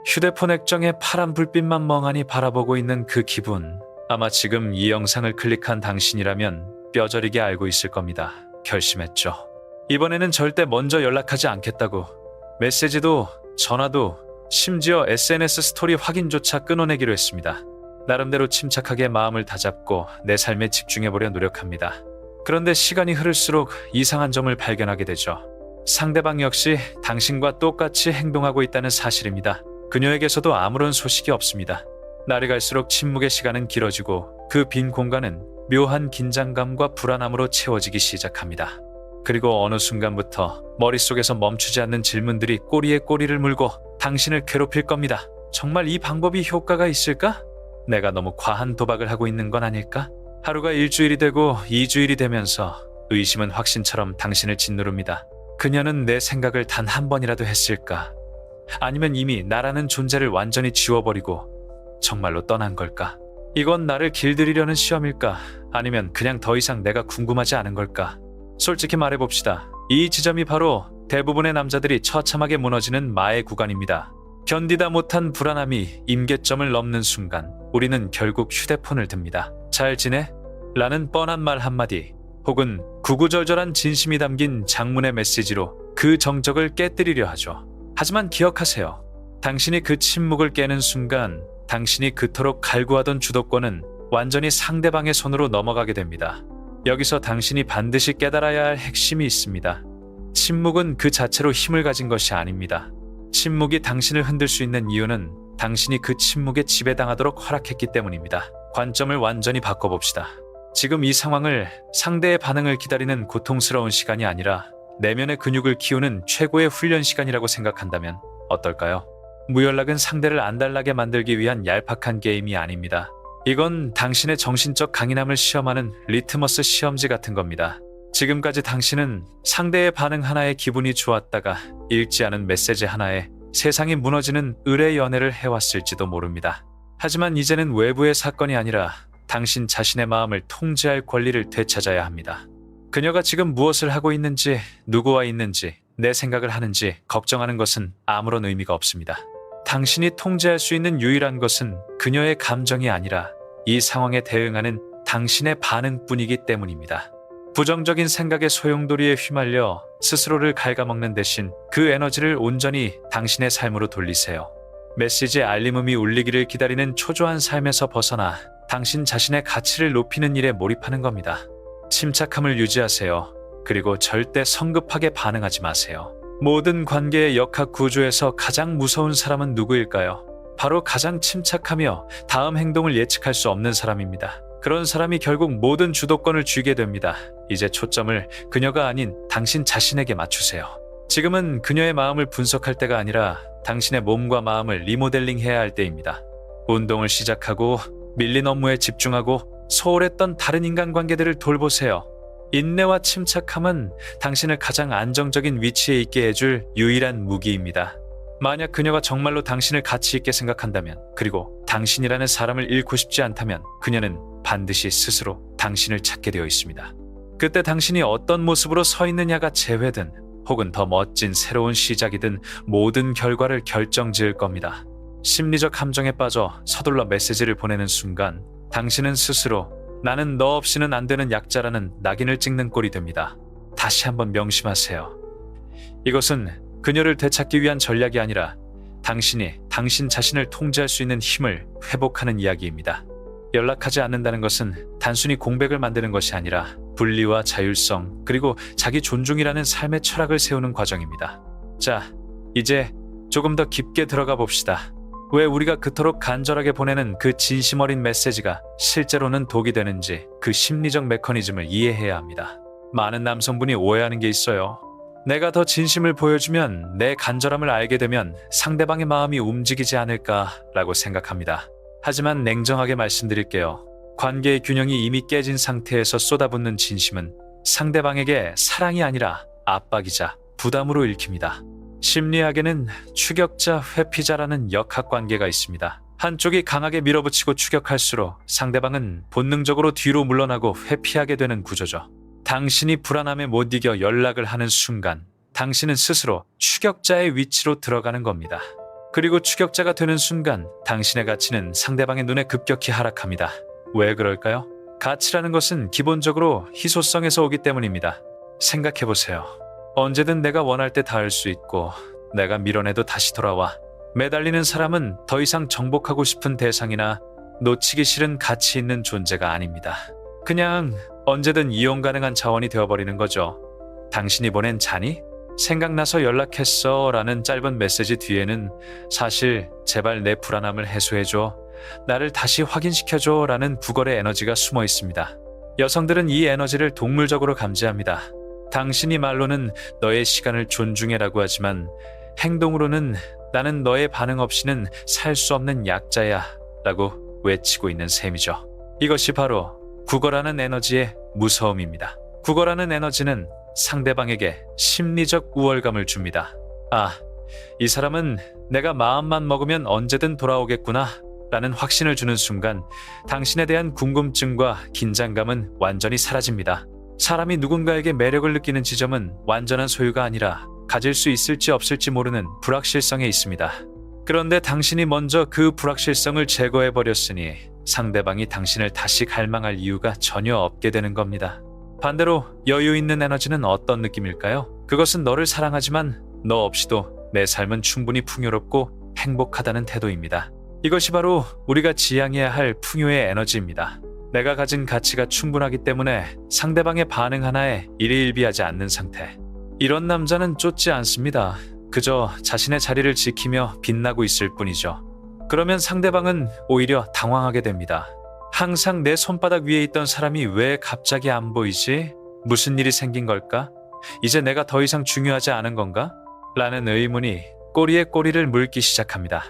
휴대폰 액정에 파란 불빛만 멍하니 바라보고 있는 그 기분. 아마 지금 이 영상을 클릭한 당신이라면 뼈저리게 알고 있을 겁니다. 결심했죠. 이번에는 절대 먼저 연락하지 않겠다고. 메시지도 전화도 심지어 SNS 스토리 확인조차 끊어내기로 했습니다. 나름대로 침착하게 마음을 다잡고 내 삶에 집중해보려 노력합니다. 그런데 시간이 흐를수록 이상한 점을 발견하게 되죠. 상대방 역시 당신과 똑같이 행동하고 있다는 사실입니다. 그녀에게서도 아무런 소식이 없습니다. 날이 갈수록 침묵의 시간은 길어지고 그 빈 공간은 묘한 긴장감과 불안함으로 채워지기 시작합니다. 그리고 어느 순간부터 머릿속에서 멈추지 않는 질문들이 꼬리에 꼬리를 물고 당신을 괴롭힐 겁니다. 정말 이 방법이 효과가 있을까? 내가 너무 과한 도박을 하고 있는 건 아닐까? 하루가 일주일이 되고 2주일이 되면서 의심은 확신처럼 당신을 짓누릅니다. 그녀는 내 생각을 단 한 번이라도 했을까? 아니면 이미 나라는 존재를 완전히 지워버리고 정말로 떠난 걸까? 이건 나를 길들이려는 시험일까? 아니면 그냥 더 이상 내가 궁금하지 않은 걸까? 솔직히 말해봅시다. 이 지점이 바로 대부분의 남자들이 처참하게 무너지는 마의 구간입니다. 견디다 못한 불안함이 임계점을 넘는 순간 우리는 결국 휴대폰을 듭니다. 잘 지내? 라는 뻔한 말 한마디 혹은 구구절절한 진심이 담긴 장문의 메시지로 그 정적을 깨뜨리려 하죠. 하지만 기억하세요. 당신이 그 침묵을 깨는 순간 당신이 그토록 갈구하던 주도권은 완전히 상대방의 손으로 넘어가게 됩니다. 여기서 당신이 반드시 깨달아야 할 핵심이 있습니다. 침묵은 그 자체로 힘을 가진 것이 아닙니다. 침묵이 당신을 흔들 수 있는 이유는 당신이 그 침묵에 지배당하도록 허락했기 때문입니다. 관점을 완전히 바꿔봅시다. 지금 이 상황을 상대의 반응을 기다리는 고통스러운 시간이 아니라 내면의 근육을 키우는 최고의 훈련 시간이라고 생각한다면 어떨까요? 무연락은 상대를 안달나게 만들기 위한 얄팍한 게임이 아닙니다. 이건 당신의 정신적 강인함을 시험하는 리트머스 시험지 같은 겁니다. 지금까지 당신은 상대의 반응 하나에 기분이 좋았다가 읽지 않은 메시지 하나에 세상이 무너지는 의뢰 연애를 해왔을지도 모릅니다. 하지만 이제는 외부의 사건이 아니라 당신 자신의 마음을 통제할 권리를 되찾아야 합니다. 그녀가 지금 무엇을 하고 있는지, 누구와 있는지, 내 생각을 하는지 걱정하는 것은 아무런 의미가 없습니다. 당신이 통제할 수 있는 유일한 것은 그녀의 감정이 아니라 이 상황에 대응하는 당신의 반응뿐이기 때문입니다. 부정적인 생각의 소용돌이에 휘말려 스스로를 갉아먹는 대신 그 에너지를 온전히 당신의 삶으로 돌리세요. 메시지 알림음이 울리기를 기다리는 초조한 삶에서 벗어나 당신 자신의 가치를 높이는 일에 몰입하는 겁니다. 침착함을 유지하세요. 그리고 절대 성급하게 반응하지 마세요. 모든 관계의 역학 구조에서 가장 무서운 사람은 누구일까요? 바로 가장 침착하며 다음 행동을 예측할 수 없는 사람입니다. 그런 사람이 결국 모든 주도권을 쥐게 됩니다. 이제 초점을 그녀가 아닌 당신 자신에게 맞추세요. 지금은 그녀의 마음을 분석할 때가 아니라 당신의 몸과 마음을 리모델링해야 할 때입니다. 운동을 시작하고 밀린 업무에 집중하고 소홀했던 다른 인간관계들을 돌보세요. 인내와 침착함은 당신을 가장 안정적인 위치에 있게 해줄 유일한 무기입니다. 만약 그녀가 정말로 당신을 가치 있게 생각한다면, 그리고 당신이라는 사람을 잃고 싶지 않다면 그녀는 반드시 스스로 당신을 찾게 되어 있습니다. 그때 당신이 어떤 모습으로 서 있느냐가 재회든 혹은 더 멋진 새로운 시작이든 모든 결과를 결정지을 겁니다. 심리적 함정에 빠져 서둘러 메시지를 보내는 순간 당신은 스스로 나는 너 없이는 안 되는 약자라는 낙인을 찍는 꼴이 됩니다. 다시 한번 명심하세요. 이것은 그녀를 되찾기 위한 전략이 아니라 당신이 당신 자신을 통제할 수 있는 힘을 회복하는 이야기입니다. 연락하지 않는다는 것은 단순히 공백을 만드는 것이 아니라 분리와 자율성, 그리고 자기 존중이라는 삶의 철학을 세우는 과정입니다. 자, 이제 조금 더 깊게 들어가 봅시다. 왜 우리가 그토록 간절하게 보내는 그 진심 어린 메시지가 실제로는 독이 되는지 그 심리적 메커니즘을 이해해야 합니다. 많은 남성분이 오해하는 게 있어요. 내가 더 진심을 보여주면, 내 간절함을 알게 되면 상대방의 마음이 움직이지 않을까라고 생각합니다. 하지만 냉정하게 말씀드릴게요. 관계의 균형이 이미 깨진 상태에서 쏟아붓는 진심은 상대방에게 사랑이 아니라 압박이자 부담으로 읽힙니다. 심리학에는 추격자, 회피자라는 역학관계가 있습니다. 한쪽이 강하게 밀어붙이고 추격할수록 상대방은 본능적으로 뒤로 물러나고 회피하게 되는 구조죠. 당신이 불안함에 못 이겨 연락을 하는 순간 당신은 스스로 추격자의 위치로 들어가는 겁니다. 그리고 추격자가 되는 순간 당신의 가치는 상대방의 눈에 급격히 하락합니다. 왜 그럴까요? 가치라는 것은 기본적으로 희소성에서 오기 때문입니다. 생각해보세요. 언제든 내가 원할 때 닿을 수 있고 내가 밀어내도 다시 돌아와. 매달리는 사람은 더 이상 정복하고 싶은 대상이나 놓치기 싫은 가치 있는 존재가 아닙니다. 그냥 언제든 이용 가능한 자원이 되어버리는 거죠. 당신이 보낸 잔이? 생각나서 연락했어 라는 짧은 메시지 뒤에는 사실 제발 내 불안함을 해소해줘, 나를 다시 확인시켜줘 라는 구걸의 에너지가 숨어 있습니다. 여성들은 이 에너지를 동물적으로 감지합니다. 당신이 말로는 너의 시간을 존중해라고 하지만 행동으로는 나는 너의 반응 없이는 살 수 없는 약자야 라고 외치고 있는 셈이죠. 이것이 바로 구걸하는 에너지의 무서움입니다. 구걸하는 에너지는 상대방에게 심리적 우월감을 줍니다. 아, 이 사람은 내가 마음만 먹으면 언제든 돌아오겠구나 라는 확신을 주는 순간 당신에 대한 궁금증과 긴장감은 완전히 사라집니다. 사람이 누군가에게 매력을 느끼는 지점은 완전한 소유가 아니라 가질 수 있을지 없을지 모르는 불확실성에 있습니다. 그런데 당신이 먼저 그 불확실성을 제거해버렸으니 상대방이 당신을 다시 갈망할 이유가 전혀 없게 되는 겁니다. 반대로 여유 있는 에너지는 어떤 느낌일까요? 그것은 너를 사랑하지만 너 없이도 내 삶은 충분히 풍요롭고 행복하다는 태도입니다. 이것이 바로 우리가 지향해야 할 풍요의 에너지입니다. 내가 가진 가치가 충분하기 때문에 상대방의 반응 하나에 일희일비하지 않는 상태. 이런 남자는 쫓지 않습니다. 그저 자신의 자리를 지키며 빛나고 있을 뿐이죠. 그러면 상대방은 오히려 당황하게 됩니다. 항상 내 손바닥 위에 있던 사람이 왜 갑자기 안 보이지? 무슨 일이 생긴 걸까? 이제 내가 더 이상 중요하지 않은 건가? 라는 의문이 꼬리에 꼬리를 물기 시작합니다.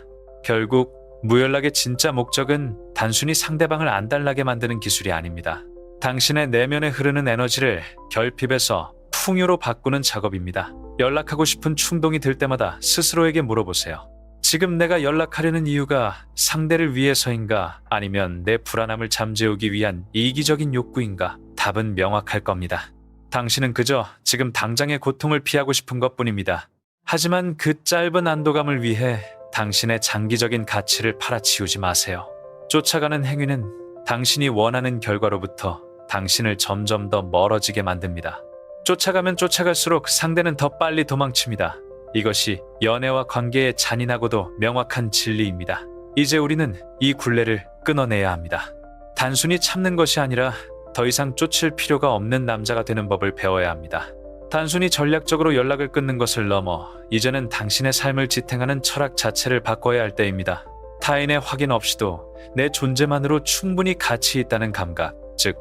결국 무연락의 진짜 목적은 단순히 상대방을 안달나게 만드는 기술이 아닙니다. 당신의 내면에 흐르는 에너지를 결핍에서 풍요로 바꾸는 작업입니다. 연락하고 싶은 충동이 들 때마다 스스로에게 물어보세요. 지금 내가 연락하려는 이유가 상대를 위해서인가 아니면 내 불안함을 잠재우기 위한 이기적인 욕구인가? 답은 명확할 겁니다. 당신은 그저 지금 당장의 고통을 피하고 싶은 것뿐입니다. 하지만 그 짧은 안도감을 위해 당신의 장기적인 가치를 팔아치우지 마세요. 쫓아가는 행위는 당신이 원하는 결과로부터 당신을 점점 더 멀어지게 만듭니다. 쫓아가면 쫓아갈수록 상대는 더 빨리 도망칩니다. 이것이 연애와 관계의 잔인하고도 명확한 진리입니다. 이제 우리는 이 굴레를 끊어내야 합니다. 단순히 참는 것이 아니라 더 이상 쫓을 필요가 없는 남자가 되는 법을 배워야 합니다. 단순히 전략적으로 연락을 끊는 것을 넘어 이제는 당신의 삶을 지탱하는 철학 자체를 바꿔야 할 때입니다. 타인의 확인 없이도 내 존재만으로 충분히 가치 있다는 감각, 즉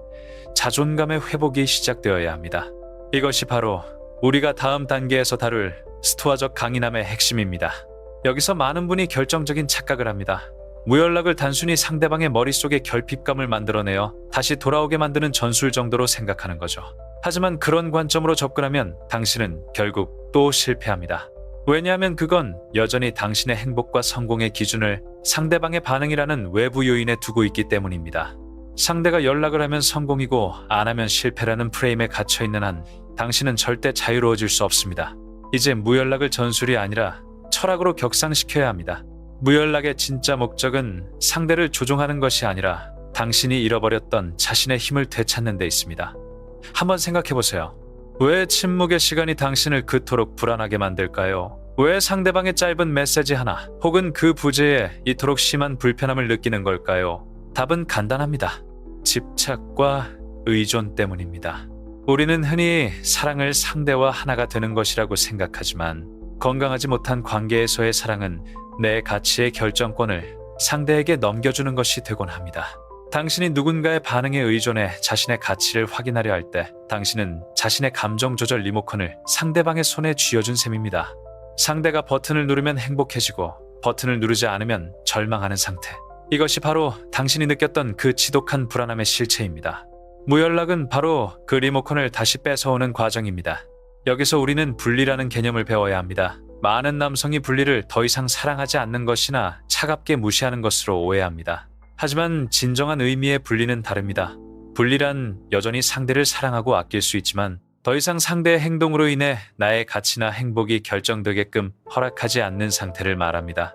자존감의 회복이 시작되어야 합니다. 이것이 바로 우리가 다음 단계에서 다룰 스토아적 강인함의 핵심입니다. 여기서 많은 분이 결정적인 착각을 합니다. 무연락을 단순히 상대방의 머릿속에 결핍감을 만들어내어 다시 돌아오게 만드는 전술 정도로 생각하는 거죠. 하지만 그런 관점으로 접근하면 당신은 결국 또 실패합니다. 왜냐하면 그건 여전히 당신의 행복과 성공의 기준을 상대방의 반응이라는 외부 요인에 두고 있기 때문입니다. 상대가 연락을 하면 성공이고 안 하면 실패라는 프레임에 갇혀있는 한 당신은 절대 자유로워질 수 없습니다. 이제 무연락을 전술이 아니라 철학으로 격상시켜야 합니다. 무연락의 진짜 목적은 상대를 조종하는 것이 아니라 당신이 잃어버렸던 자신의 힘을 되찾는 데 있습니다. 한번 생각해보세요. 왜 침묵의 시간이 당신을 그토록 불안하게 만들까요? 왜 상대방의 짧은 메시지 하나 혹은 그 부재에 이토록 심한 불편함을 느끼는 걸까요? 답은 간단합니다. 집착과 의존 때문입니다. 우리는 흔히 사랑을 상대와 하나가 되는 것이라고 생각하지만 건강하지 못한 관계에서의 사랑은 내 가치의 결정권을 상대에게 넘겨주는 것이 되곤 합니다. 당신이 누군가의 반응에 의존해 자신의 가치를 확인하려 할 때 당신은 자신의 감정 조절 리모컨을 상대방의 손에 쥐어준 셈입니다. 상대가 버튼을 누르면 행복해지고 버튼을 누르지 않으면 절망하는 상태. 이것이 바로 당신이 느꼈던 그 지독한 불안함의 실체입니다. 무연락은 바로 그 리모컨을 다시 뺏어오는 과정입니다. 여기서 우리는 분리라는 개념을 배워야 합니다. 많은 남성이 분리를 더 이상 사랑하지 않는 것이나 차갑게 무시하는 것으로 오해합니다. 하지만 진정한 의미의 분리는 다릅니다. 분리란 여전히 상대를 사랑하고 아낄 수 있지만 더 이상 상대의 행동으로 인해 나의 가치나 행복이 결정되게끔 허락하지 않는 상태를 말합니다.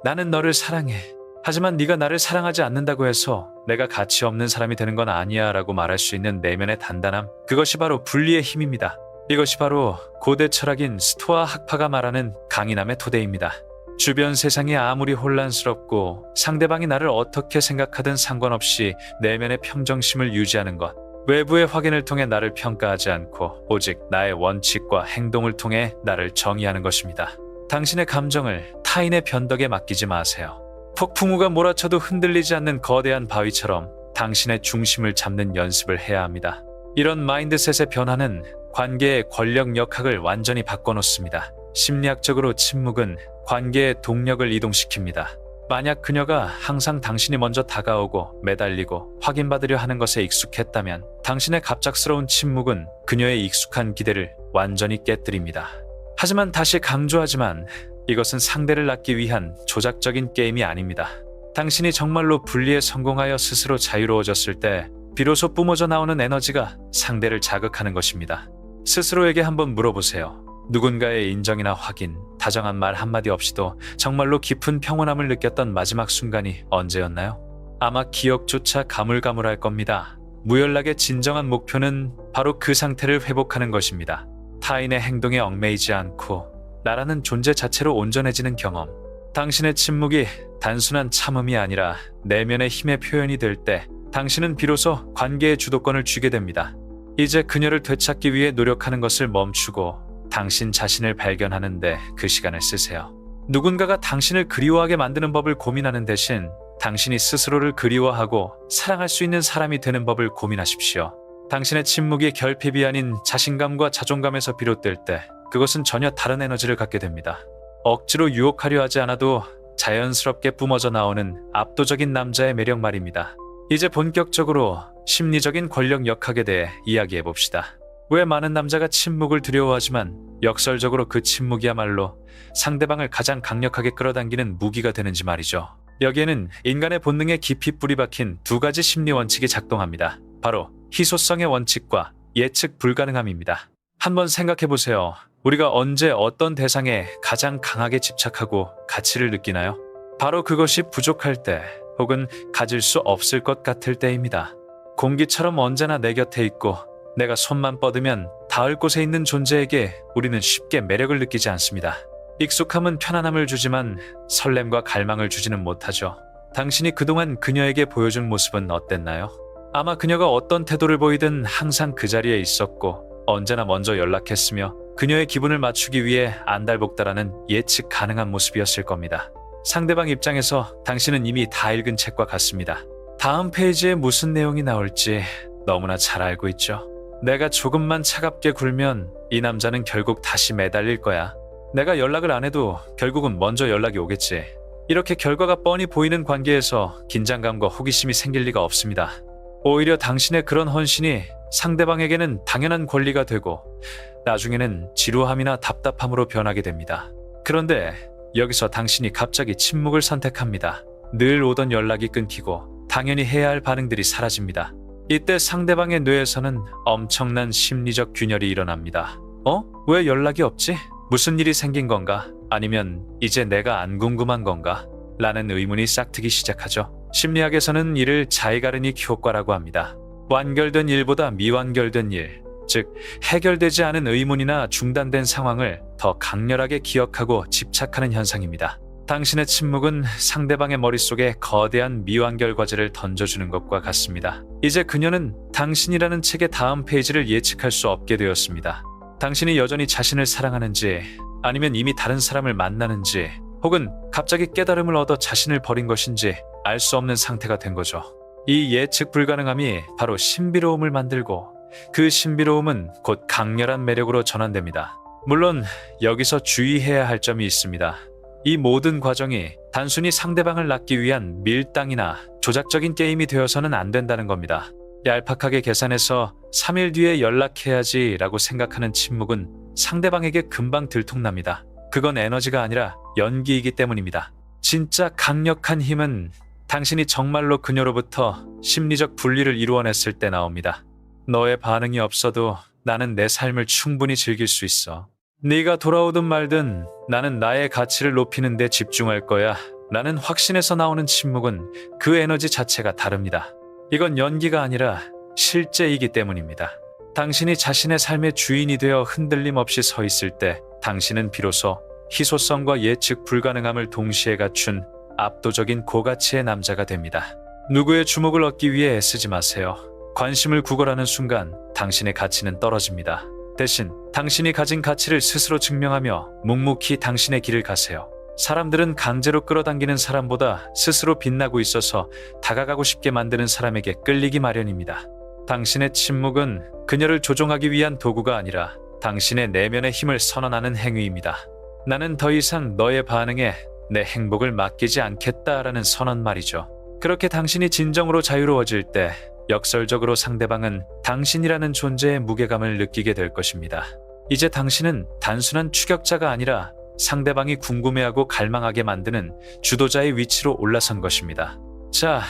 나는 너를 사랑해. 하지만 네가 나를 사랑하지 않는다고 해서 내가 가치 없는 사람이 되는 건 아니야 라고 말할 수 있는 내면의 단단함. 그것이 바로 분리의 힘입니다. 이것이 바로 고대 철학인 스토아 학파가 말하는 강인함의 토대입니다. 주변 세상이 아무리 혼란스럽고 상대방이 나를 어떻게 생각하든 상관없이 내면의 평정심을 유지하는 것. 외부의 확인을 통해 나를 평가하지 않고 오직 나의 원칙과 행동을 통해 나를 정의하는 것입니다. 당신의 감정을 타인의 변덕에 맡기지 마세요. 폭풍우가 몰아쳐도 흔들리지 않는 거대한 바위처럼 당신의 중심을 잡는 연습을 해야 합니다. 이런 마인드셋의 변화는 관계의 권력 역학을 완전히 바꿔놓습니다. 심리학적으로 침묵은 관계의 동력을 이동시킵니다. 만약 그녀가 항상 당신이 먼저 다가오고 매달리고 확인받으려 하는 것에 익숙했다면 당신의 갑작스러운 침묵은 그녀의 익숙한 기대를 완전히 깨뜨립니다. 하지만 다시 강조하지만 이것은 상대를 낳기 위한 조작적인 게임이 아닙니다. 당신이 정말로 분리에 성공하여 스스로 자유로워졌을 때 비로소 뿜어져 나오는 에너지가 상대를 자극하는 것입니다. 스스로에게 한번 물어보세요. 누군가의 인정이나 확인, 다정한 말 한마디 없이도 정말로 깊은 평온함을 느꼈던 마지막 순간이 언제였나요? 아마 기억조차 가물가물할 겁니다. 무연락의 진정한 목표는 바로 그 상태를 회복하는 것입니다. 타인의 행동에 얽매이지 않고 나라는 존재 자체로 온전해지는 경험. 당신의 침묵이 단순한 참음이 아니라 내면의 힘의 표현이 될 때 당신은 비로소 관계의 주도권을 쥐게 됩니다. 이제 그녀를 되찾기 위해 노력하는 것을 멈추고 당신 자신을 발견하는데 그 시간을 쓰세요. 누군가가 당신을 그리워하게 만드는 법을 고민하는 대신 당신이 스스로를 그리워하고 사랑할 수 있는 사람이 되는 법을 고민하십시오. 당신의 침묵이 결핍이 아닌 자신감과 자존감에서 비롯될 때 그것은 전혀 다른 에너지를 갖게 됩니다. 억지로 유혹하려 하지 않아도 자연스럽게 뿜어져 나오는 압도적인 남자의 매력 말입니다. 이제 본격적으로 심리적인 권력 역학에 대해 이야기해 봅시다. 왜 많은 남자가 침묵을 두려워하지만 역설적으로 그 침묵이야말로 상대방을 가장 강력하게 끌어당기는 무기가 되는지 말이죠. 여기에는 인간의 본능에 깊이 뿌리박힌 두 가지 심리 원칙이 작동합니다. 바로 희소성의 원칙과 예측 불가능함입니다. 한번 생각해 보세요. 우리가 언제 어떤 대상에 가장 강하게 집착하고 가치를 느끼나요? 바로 그것이 부족할 때 혹은 가질 수 없을 것 같을 때입니다. 공기처럼 언제나 내 곁에 있고 내가 손만 뻗으면 닿을 곳에 있는 존재에게 우리는 쉽게 매력을 느끼지 않습니다. 익숙함은 편안함을 주지만 설렘과 갈망을 주지는 못하죠. 당신이 그동안 그녀에게 보여준 모습은 어땠나요? 아마 그녀가 어떤 태도를 보이든 항상 그 자리에 있었고 언제나 먼저 연락했으며 그녀의 기분을 맞추기 위해 안달복달하는 예측 가능한 모습이었을 겁니다. 상대방 입장에서 당신은 이미 다 읽은 책과 같습니다. 다음 페이지에 무슨 내용이 나올지 너무나 잘 알고 있죠. 내가 조금만 차갑게 굴면 이 남자는 결국 다시 매달릴 거야. 내가 연락을 안 해도 결국은 먼저 연락이 오겠지. 이렇게 결과가 뻔히 보이는 관계에서 긴장감과 호기심이 생길 리가 없습니다. 오히려 당신의 그런 헌신이 상대방에게는 당연한 권리가 되고 나중에는 지루함이나 답답함으로 변하게 됩니다. 그런데 여기서 당신이 갑자기 침묵을 선택합니다. 늘 오던 연락이 끊기고 당연히 해야 할 반응들이 사라집니다. 이때 상대방의 뇌에서는 엄청난 심리적 균열이 일어납니다. 왜 연락이 없지? 무슨 일이 생긴 건가? 아니면 이제 내가 안 궁금한 건가? 라는 의문이 싹트기 시작하죠. 심리학에서는 이를 자이가르닉 효과라고 합니다. 완결된 일보다 미완결된 일, 즉 해결되지 않은 의문이나 중단된 상황을 더 강렬하게 기억하고 집착하는 현상입니다. 당신의 침묵은 상대방의 머릿속에 거대한 미완결 과제를 던져주는 것과 같습니다. 이제 그녀는 당신이라는 책의 다음 페이지를 예측할 수 없게 되었습니다. 당신이 여전히 자신을 사랑하는지 아니면 이미 다른 사람을 만나는지 혹은 갑자기 깨달음을 얻어 자신을 버린 것인지 알 수 없는 상태가 된 거죠. 이 예측 불가능함이 바로 신비로움을 만들고 그 신비로움은 곧 강렬한 매력으로 전환됩니다. 물론 여기서 주의해야 할 점이 있습니다. 이 모든 과정이 단순히 상대방을 낳기 위한 밀당이나 조작적인 게임이 되어서는 안 된다는 겁니다. 얄팍하게 계산해서 3일 뒤에 연락해야지 라고 생각하는 침묵은 상대방에게 금방 들통납니다. 그건 에너지가 아니라 연기이기 때문입니다. 진짜 강력한 힘은 당신이 정말로 그녀로부터 심리적 분리를 이루어냈을 때 나옵니다. 너의 반응이 없어도 나는 내 삶을 충분히 즐길 수 있어. 네가 돌아오든 말든 나는 나의 가치를 높이는 데 집중할 거야 라는 확신에서 나오는 침묵은 그 에너지 자체가 다릅니다. 이건 연기가 아니라 실제이기 때문입니다. 당신이 자신의 삶의 주인이 되어 흔들림 없이 서 있을 때 당신은 비로소 희소성과 예측 불가능함을 동시에 갖춘 압도적인 고가치의 남자가 됩니다. 누구의 주목을 얻기 위해 애쓰지 마세요. 관심을 구걸하는 순간 당신의 가치는 떨어집니다. 대신 당신이 가진 가치를 스스로 증명하며 묵묵히 당신의 길을 가세요. 사람들은 강제로 끌어당기는 사람보다 스스로 빛나고 있어서 다가가고 싶게 만드는 사람에게 끌리기 마련입니다. 당신의 침묵은 그녀를 조종하기 위한 도구가 아니라 당신의 내면의 힘을 선언하는 행위입니다. 나는 더 이상 너의 반응에 내 행복을 맡기지 않겠다라는 선언 말이죠. 그렇게 당신이 진정으로 자유로워질 때 역설적으로 상대방은 당신이라는 존재의 무게감을 느끼게 될 것입니다. 이제 당신은 단순한 추격자가 아니라 상대방이 궁금해하고 갈망하게 만드는 주도자의 위치로 올라선 것입니다. 자,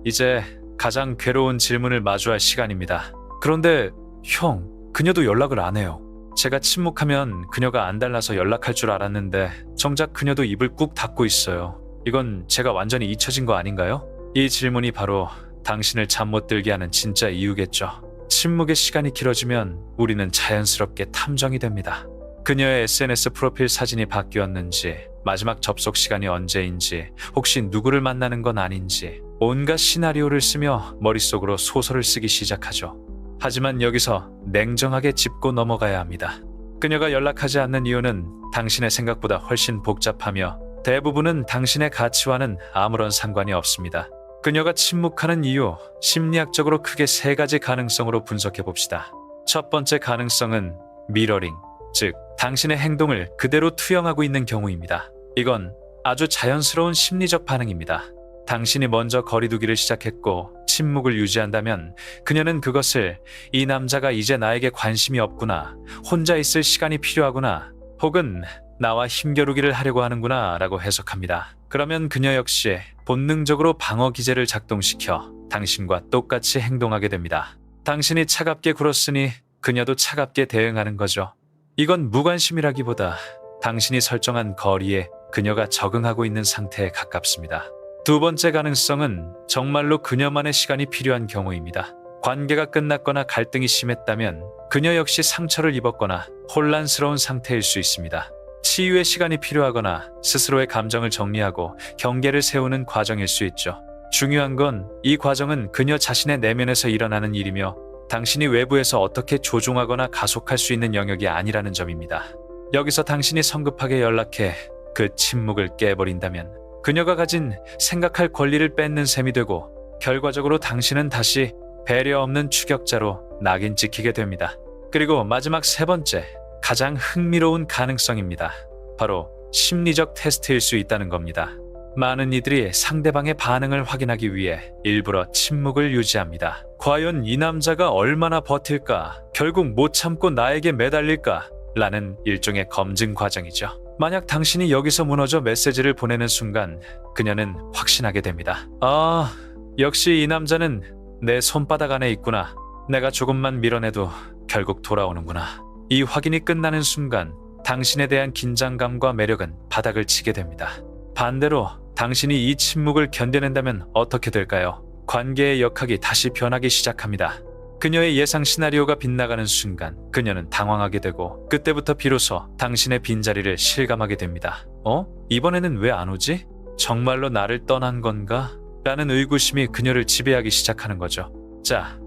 이제 가장 괴로운 질문을 마주할 시간입니다. 그런데 형, 그녀도 연락을 안 해요. 제가 침묵하면 그녀가 안 달라서 연락할 줄 알았는데 정작 그녀도 입을 꾹 닫고 있어요. 이건 제가 완전히 잊혀진 거 아닌가요? 이 질문이 바로 당신을 잠 못 들게 하는 진짜 이유겠죠. 침묵의 시간이 길어지면 우리는 자연스럽게 탐정이 됩니다. 그녀의 SNS 프로필 사진이 바뀌었는지, 마지막 접속 시간이 언제인지, 혹시 누구를 만나는 건 아닌지 온갖 시나리오를 쓰며 머릿속으로 소설을 쓰기 시작하죠. 하지만 여기서 냉정하게 짚고 넘어가야 합니다. 그녀가 연락하지 않는 이유는 당신의 생각보다 훨씬 복잡하며 대부분은 당신의 가치와는 아무런 상관이 없습니다. 그녀가 침묵하는 이유, 심리학적으로 크게 세 가지 가능성으로 분석해 봅시다. 첫 번째 가능성은 미러링, 즉 당신의 행동을 그대로 투영하고 있는 경우입니다. 이건 아주 자연스러운 심리적 반응입니다. 당신이 먼저 거리두기를 시작했고 침묵을 유지한다면 그녀는 그것을 이 남자가 이제 나에게 관심이 없구나, 혼자 있을 시간이 필요하구나, 혹은 나와 힘겨루기를 하려고 하는구나 라고 해석합니다. 그러면 그녀 역시 본능적으로 방어 기제를 작동시켜 당신과 똑같이 행동하게 됩니다. 당신이 차갑게 굴었으니 그녀도 차갑게 대응하는 거죠. 이건 무관심이라기보다 당신이 설정한 거리에 그녀가 적응하고 있는 상태에 가깝습니다. 두 번째 가능성은 정말로 그녀만의 시간이 필요한 경우입니다. 관계가 끝났거나 갈등이 심했다면 그녀 역시 상처를 입었거나 혼란스러운 상태일 수 있습니다. 치유의 시간이 필요하거나 스스로의 감정을 정리하고 경계를 세우는 과정일 수 있죠. 중요한 건 이 과정은 그녀 자신의 내면에서 일어나는 일이며 당신이 외부에서 어떻게 조종하거나 가속할 수 있는 영역이 아니라는 점입니다. 여기서 당신이 성급하게 연락해 그 침묵을 깨버린다면 그녀가 가진 생각할 권리를 뺏는 셈이 되고 결과적으로 당신은 다시 배려 없는 추격자로 낙인 찍히게 됩니다. 그리고 마지막 세 번째, 가장 흥미로운 가능성입니다. 바로 심리적 테스트일 수 있다는 겁니다. 많은 이들이 상대방의 반응을 확인하기 위해 일부러 침묵을 유지합니다. 과연 이 남자가 얼마나 버틸까? 결국 못 참고 나에게 매달릴까? 라는 일종의 검증 과정이죠. 만약 당신이 여기서 무너져 메시지를 보내는 순간 그녀는 확신하게 됩니다. 아, 역시 이 남자는 내 손바닥 안에 있구나. 내가 조금만 밀어내도 결국 돌아오는구나. 이 확인이 끝나는 순간 당신에 대한 긴장감과 매력은 바닥을 치게 됩니다. 반대로 당신이 이 침묵을 견뎌낸다면 어떻게 될까요? 관계의 역학이 다시 변하기 시작합니다. 그녀의 예상 시나리오가 빗나가는 순간 그녀는 당황하게 되고 그때부터 비로소 당신의 빈자리를 실감하게 됩니다. 이번에는 왜 안 오지? 정말로 나를 떠난 건가? 라는 의구심이 그녀를 지배하기 시작하는 거죠. 자,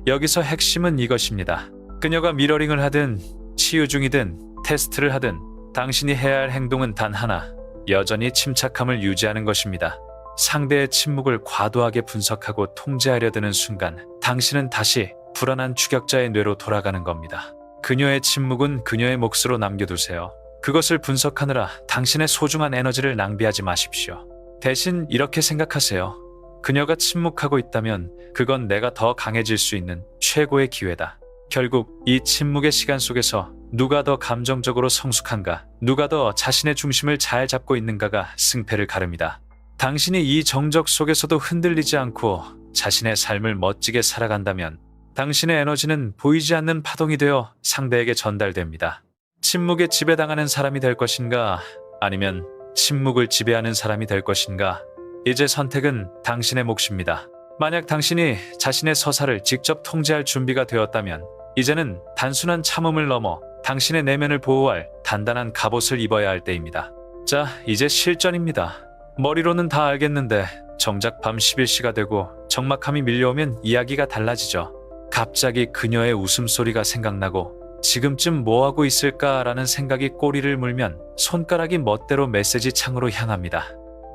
여기서 핵심은 이것입니다. 그녀가 미러링을 하든 치유 중이든 테스트를 하든 당신이 해야 할 행동은 단 하나, 여전히 침착함을 유지하는 것입니다. 상대의 침묵을 과도하게 분석하고 통제하려 드는 순간 당신은 다시 불안한 추격자의 뇌로 돌아가는 겁니다. 그녀의 침묵은 그녀의 몫으로 남겨두세요. 그것을 분석하느라 당신의 소중한 에너지를 낭비하지 마십시오. 대신 이렇게 생각하세요. 그녀가 침묵하고 있다면 그건 내가 더 강해질 수 있는 최고의 기회다. 결국 이 침묵의 시간 속에서 누가 더 감정적으로 성숙한가, 누가 더 자신의 중심을 잘 잡고 있는가가 승패를 가릅니다. 당신이 이 정적 속에서도 흔들리지 않고 자신의 삶을 멋지게 살아간다면 당신의 에너지는 보이지 않는 파동이 되어 상대에게 전달됩니다. 침묵에 지배당하는 사람이 될 것인가, 아니면 침묵을 지배하는 사람이 될 것인가? 이제 선택은 당신의 몫입니다. 만약 당신이 자신의 서사를 직접 통제할 준비가 되었다면 이제는 단순한 참음을 넘어 당신의 내면을 보호할 단단한 갑옷을 입어야 할 때입니다. 자, 이제 실전입니다. 머리로는 다 알겠는데 정작 밤 11시가 되고 적막함이 밀려오면 이야기가 달라지죠. 갑자기 그녀의 웃음소리가 생각나고 지금쯤 뭐하고 있을까라는 생각이 꼬리를 물면 손가락이 멋대로 메시지 창으로 향합니다.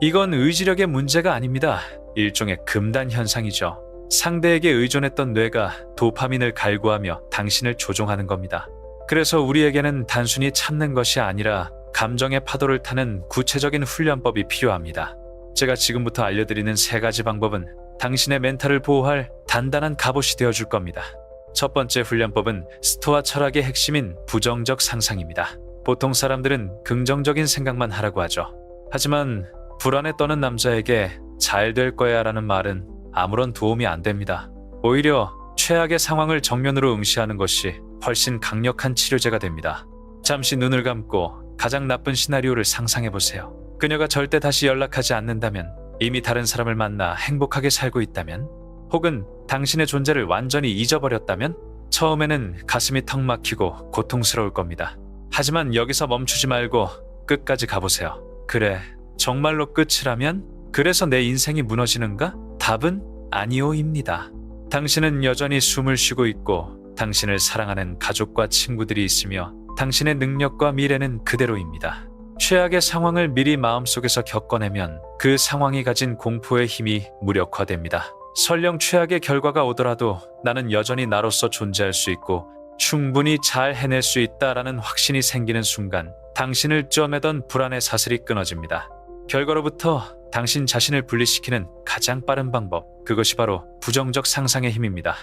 이건 의지력의 문제가 아닙니다. 일종의 금단 현상이죠. 상대에게 의존했던 뇌가 도파민을 갈구하며 당신을 조종하는 겁니다. 그래서 우리에게는 단순히 참는 것이 아니라 감정의 파도를 타는 구체적인 훈련법이 필요합니다. 제가 지금부터 알려드리는 3가지 방법은 당신의 멘탈을 보호할 단단한 갑옷이 되어줄 겁니다. 첫 번째 훈련법은 스토아 철학의 핵심인 부정적 상상입니다. 보통 사람들은 긍정적인 생각만 하라고 하죠. 하지만 불안에 떠는 남자에게 잘 될 거야 라는 말은 아무런 도움이 안 됩니다. 오히려 최악의 상황을 정면으로 응시하는 것이 훨씬 강력한 치료제가 됩니다. 잠시 눈을 감고 가장 나쁜 시나리오를 상상해보세요. 그녀가 절대 다시 연락하지 않는다면, 이미 다른 사람을 만나 행복하게 살고 있다면, 혹은 당신의 존재를 완전히 잊어버렸다면 처음에는 가슴이 턱 막히고 고통스러울 겁니다. 하지만 여기서 멈추지 말고 끝까지 가보세요. 그래, 정말로 끝이라면? 그래서 내 인생이 무너지는가? 답은 아니오입니다. 당신은 여전히 숨을 쉬고 있고 당신을 사랑하는 가족과 친구들이 있으며 당신의 능력과 미래는 그대로입니다. 최악의 상황을 미리 마음속에서 겪어내면 그 상황이 가진 공포의 힘이 무력화됩니다. 설령 최악의 결과가 오더라도 나는 여전히 나로서 존재할 수 있고 충분히 잘 해낼 수 있다라는 확신이 생기는 순간 당신을 쪄매던 불안의 사슬이 끊어집니다. 결과로부터 당신 자신을 분리시키는 가장 빠른 방법, 그것이 바로 부정적 상상의 힘입니다.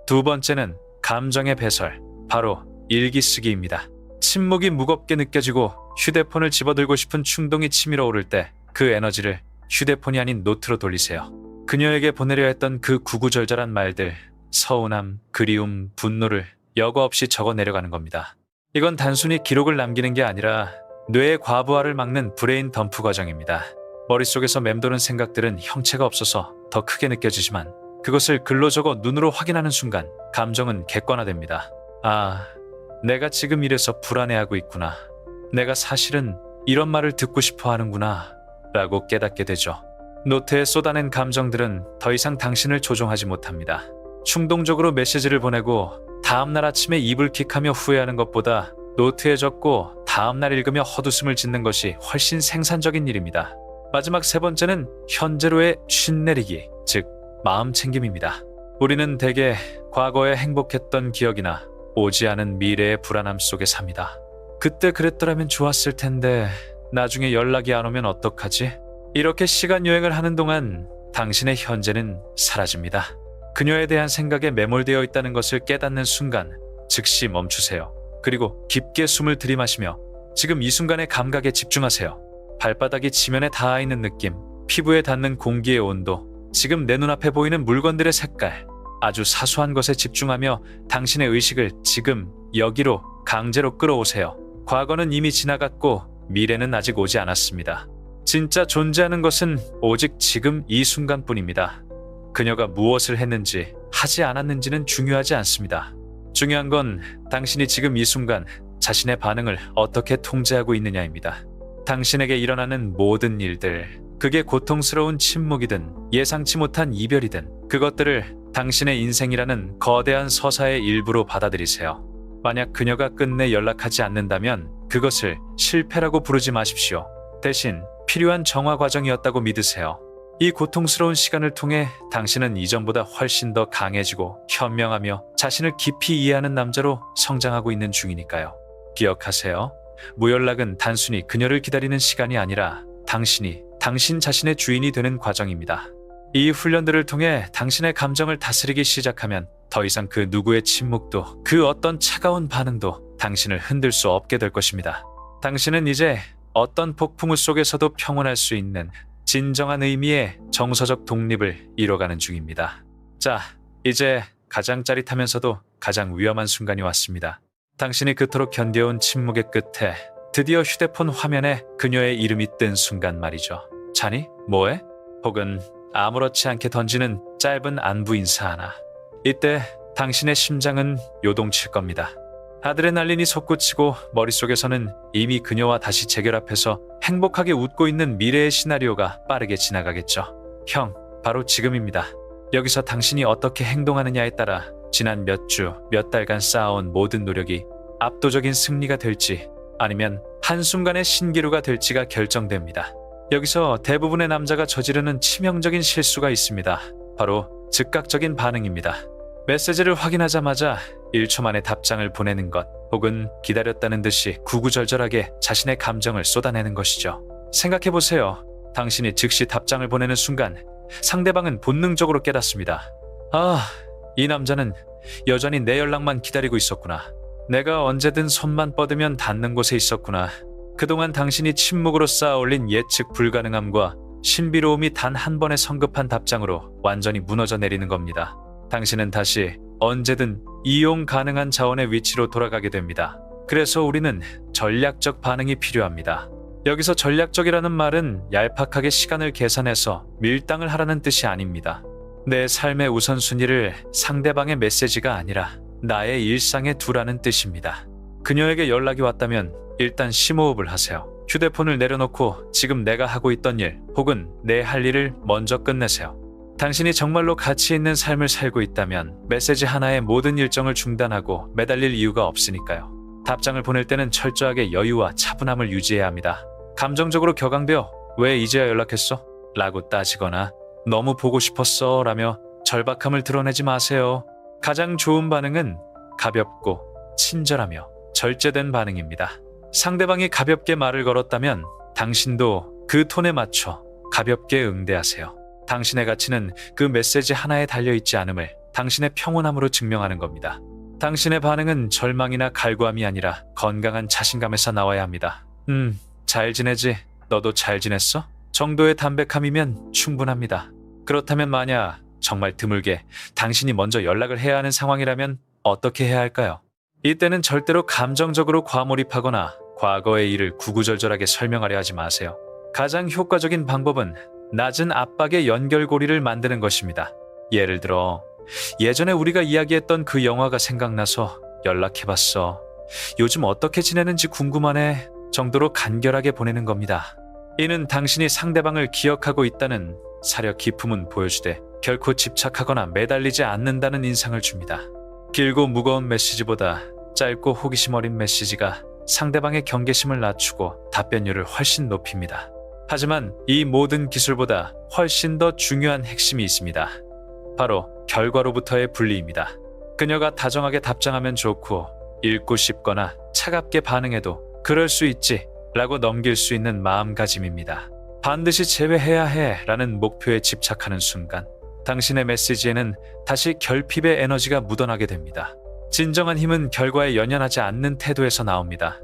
두 번째는 감정의 배설, 바로 일기 쓰기입니다. 침묵이 무겁게 느껴지고 휴대폰을 집어들고 싶은 충동이 치밀어 오를 때 그 에너지를 휴대폰이 아닌 노트로 돌리세요. 그녀에게 보내려 했던 그 구구절절한 말들, 서운함, 그리움, 분노를 여과 없이 적어 내려가는 겁니다. 이건 단순히 기록을 남기는 게 아니라 뇌의 과부하를 막는 브레인 덤프 과정입니다. 머릿속에서 맴도는 생각들은 형체가 없어서 더 크게 느껴지지만 그것을 글로 적어 눈으로 확인하는 순간 감정은 객관화됩니다. 아, 내가 지금 이래서 불안해하고 있구나. 내가 사실은 이런 말을 듣고 싶어 하는구나 라고 깨닫게 되죠. 노트에 쏟아낸 감정들은 더 이상 당신을 조종하지 못합니다. 충동적으로 메시지를 보내고 다음날 아침에 이불킥하며 후회하는 것보다 노트에 적고 다음날 읽으며 헛웃음을 짓는 것이 훨씬 생산적인 일입니다. 마지막 3번째는 현재로의 쉰내리기, 즉 마음 챙김입니다. 우리는 대개 과거에 행복했던 기억이나 오지 않은 미래의 불안함 속에 삽니다. 그때 그랬더라면 좋았을 텐데 나중에 연락이 안 오면 어떡하지? 이렇게 시간 여행을 하는 동안 당신의 현재는 사라집니다. 그녀에 대한 생각에 매몰되어 있다는 것을 깨닫는 순간 즉시 멈추세요. 그리고 깊게 숨을 들이마시며 지금 이 순간의 감각에 집중하세요. 발바닥이 지면에 닿아 있는 느낌, 피부에 닿는 공기의 온도, 지금 내 눈앞에 보이는 물건들의 색깔, 아주 사소한 것에 집중하며 당신의 의식을 지금 여기로 강제로 끌어오세요. 과거는 이미 지나갔고 미래는 아직 오지 않았습니다. 진짜 존재하는 것은 오직 지금 이 순간뿐입니다. 그녀가 무엇을 했는지 하지 않았는지는 중요하지 않습니다. 중요한 건 당신이 지금 이 순간 자신의 반응을 어떻게 통제하고 있느냐입니다. 당신에게 일어나는 모든 일들, 그게 고통스러운 침묵이든 예상치 못한 이별이든 그것들을 당신의 인생이라는 거대한 서사의 일부로 받아들이세요. 만약 그녀가 끝내 연락하지 않는다면 그것을 실패라고 부르지 마십시오. 대신 필요한 정화 과정이었다고 믿으세요. 이 고통스러운 시간을 통해 당신은 이전보다 훨씬 더 강해지고 현명하며 자신을 깊이 이해하는 남자로 성장하고 있는 중이니까요. 기억하세요. 무연락은 단순히 그녀를 기다리는 시간이 아니라 당신이 당신 자신의 주인이 되는 과정입니다. 이 훈련들을 통해 당신의 감정을 다스리기 시작하면 더 이상 그 누구의 침묵도 그 어떤 차가운 반응도 당신을 흔들 수 없게 될 것입니다. 당신은 이제 어떤 폭풍우 속에서도 평온할 수 있는 진정한 의미의 정서적 독립을 이뤄가는 중입니다. 자, 이제 가장 짜릿하면서도 가장 위험한 순간이 왔습니다. 당신이 그토록 견뎌온 침묵의 끝에 드디어 휴대폰 화면에 그녀의 이름이 뜬 순간 말이죠. 자니? 뭐해? 혹은 아무렇지 않게 던지는 짧은 안부 인사 하나. 이때 당신의 심장은 요동칠 겁니다. 아드레날린이 솟구치고 머릿속에서는 이미 그녀와 다시 재결합해서 행복하게 웃고 있는 미래의 시나리오가 빠르게 지나가겠죠. 형, 바로 지금입니다. 여기서 당신이 어떻게 행동하느냐에 따라 지난 몇 주, 몇 달간 쌓아온 모든 노력이 압도적인 승리가 될지 아니면 한순간의 신기루가 될지가 결정됩니다. 여기서 대부분의 남자가 저지르는 치명적인 실수가 있습니다. 바로 즉각적인 반응입니다. 메시지를 확인하자마자 1초 만에 답장을 보내는 것, 혹은 기다렸다는 듯이 구구절절하게 자신의 감정을 쏟아내는 것이죠. 생각해보세요. 당신이 즉시 답장을 보내는 순간 상대방은 본능적으로 깨닫습니다. 아, 이 남자는 여전히 내 연락만 기다리고 있었구나. 내가 언제든 손만 뻗으면 닿는 곳에 있었구나. 그동안 당신이 침묵으로 쌓아올린 예측 불가능함과 신비로움이 단 한 번의 성급한 답장으로 완전히 무너져 내리는 겁니다. 당신은 다시 언제든 이용 가능한 자원의 위치로 돌아가게 됩니다. 그래서 우리는 전략적 반응이 필요합니다. 여기서 전략적이라는 말은 얄팍하게 시간을 계산해서 밀당을 하라는 뜻이 아닙니다. 내 삶의 우선순위를 상대방의 메시지가 아니라 나의 일상에 두라는 뜻입니다. 그녀에게 연락이 왔다면 일단 심호흡을 하세요. 휴대폰을 내려놓고 지금 내가 하고 있던 일 혹은 내 할 일을 먼저 끝내세요. 당신이 정말로 가치 있는 삶을 살고 있다면 메시지 하나에 모든 일정을 중단하고 매달릴 이유가 없으니까요. 답장을 보낼 때는 철저하게 여유와 차분함을 유지해야 합니다. 감정적으로 격앙되어 왜 이제야 연락했어? 라고 따지거나 너무 보고 싶었어 라며 절박함을 드러내지 마세요. 가장 좋은 반응은 가볍고 친절하며 절제된 반응입니다. 상대방이 가볍게 말을 걸었다면 당신도 그 톤에 맞춰 가볍게 응대하세요. 당신의 가치는 그 메시지 하나에 달려있지 않음을 당신의 평온함으로 증명하는 겁니다. 당신의 반응은 절망이나 갈구함이 아니라 건강한 자신감에서 나와야 합니다. 잘 지내지? 너도 잘 지냈어? 정도의 담백함이면 충분합니다. 그렇다면 만약 정말 드물게 당신이 먼저 연락을 해야 하는 상황이라면 어떻게 해야 할까요? 이때는 절대로 감정적으로 과몰입하거나 과거의 일을 구구절절하게 설명하려 하지 마세요. 가장 효과적인 방법은 낮은 압박의 연결고리를 만드는 것입니다. 예를 들어 예전에 우리가 이야기했던 그 영화가 생각나서 연락해봤어. 요즘 어떻게 지내는지 궁금하네 정도로 간결하게 보내는 겁니다. 이는 당신이 상대방을 기억하고 있다는 사려 깊음은 보여주되 결코 집착하거나 매달리지 않는다는 인상을 줍니다. 길고 무거운 메시지보다 짧고 호기심 어린 메시지가 상대방의 경계심을 낮추고 답변율을 훨씬 높입니다. 하지만 이 모든 기술보다 훨씬 더 중요한 핵심이 있습니다. 바로 결과로부터의 분리입니다. 그녀가 다정하게 답장하면 좋고 읽고 싶거나 차갑게 반응해도 그럴 수 있지 라고 넘길 수 있는 마음가짐입니다. 반드시 제외해야 해 라는 목표에 집착하는 순간 당신의 메시지에는 다시 결핍의 에너지가 묻어나게 됩니다. 진정한 힘은 결과에 연연하지 않는 태도에서 나옵니다.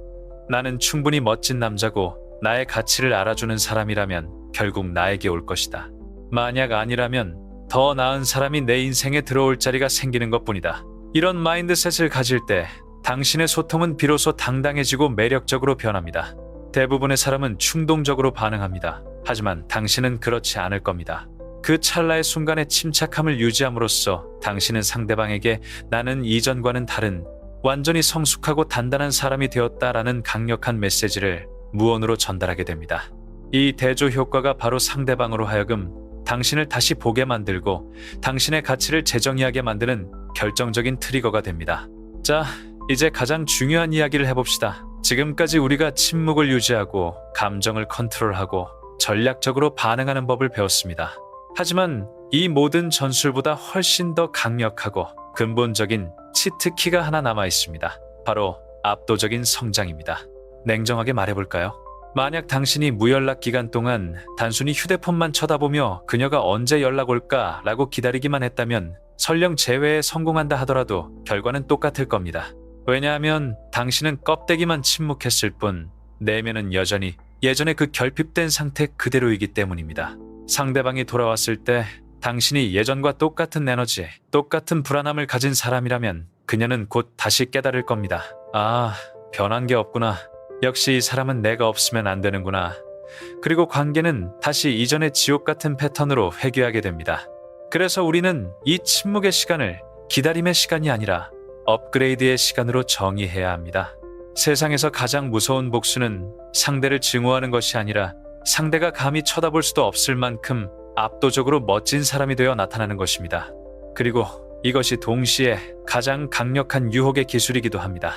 나는 충분히 멋진 남자고 나의 가치를 알아주는 사람이라면 결국 나에게 올 것이다. 만약 아니라면 더 나은 사람이 내 인생에 들어올 자리가 생기는 것뿐이다. 이런 마인드셋을 가질 때 당신의 소통은 비로소 당당해지고 매력적으로 변합니다. 대부분의 사람은 충동적으로 반응합니다. 하지만 당신은 그렇지 않을 겁니다. 그 찰나의 순간의 침착함을 유지함으로써 당신은 상대방에게 나는 이전과는 다른 완전히 성숙하고 단단한 사람이 되었다라는 강력한 메시지를 무언으로 전달하게 됩니다. 이 대조 효과가 바로 상대방으로 하여금 당신을 다시 보게 만들고 당신의 가치를 재정의하게 만드는 결정적인 트리거가 됩니다. 자, 이제 가장 중요한 이야기를 해봅시다. 지금까지 우리가 침묵을 유지하고 감정을 컨트롤하고 전략적으로 반응하는 법을 배웠습니다. 하지만 이 모든 전술보다 훨씬 더 강력하고 근본적인 치트키가 하나 남아 있습니다. 바로 압도적인 성장입니다. 냉정하게 말해볼까요? 만약 당신이 무연락 기간 동안 단순히 휴대폰만 쳐다보며 그녀가 언제 연락 올까 라고 기다리기만 했다면 설령 재회에 성공한다 하더라도 결과는 똑같을 겁니다. 왜냐하면 당신은 껍데기만 침묵했을 뿐 내면은 여전히 예전의 그 결핍된 상태 그대로이기 때문입니다. 상대방이 돌아왔을 때 당신이 예전과 똑같은 에너지, 똑같은 불안함을 가진 사람이라면 그녀는 곧 다시 깨달을 겁니다. 아, 변한 게 없구나. 역시 이 사람은 내가 없으면 안 되는구나. 그리고 관계는 다시 이전의 지옥 같은 패턴으로 회귀하게 됩니다. 그래서 우리는 이 침묵의 시간을 기다림의 시간이 아니라 업그레이드의 시간으로 정의해야 합니다. 세상에서 가장 무서운 복수는 상대를 증오하는 것이 아니라 상대가 감히 쳐다볼 수도 없을 만큼 압도적으로 멋진 사람이 되어 나타나는 것입니다. 그리고 이것이 동시에 가장 강력한 유혹의 기술이기도 합니다.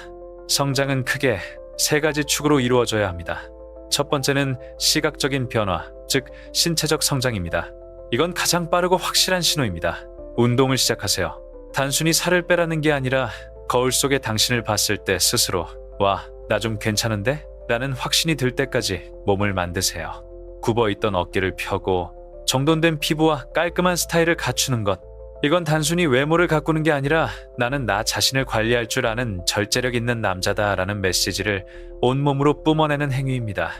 성장은 크게 세 가지 축으로 이루어져야 합니다. 첫 번째는 시각적인 변화, 즉 신체적 성장입니다. 이건 가장 빠르고 확실한 신호입니다. 운동을 시작하세요. 단순히 살을 빼라는 게 아니라 거울 속에 당신을 봤을 때 스스로 와, 나 좀 괜찮은데? 라는 확신이 들 때까지 몸을 만드세요. 굽어있던 어깨를 펴고 정돈된 피부와 깔끔한 스타일을 갖추는 것. 이건 단순히 외모를 가꾸는 게 아니라 나는 나 자신을 관리할 줄 아는 절제력 있는 남자다라는 메시지를 온몸으로 뿜어내는 행위입니다.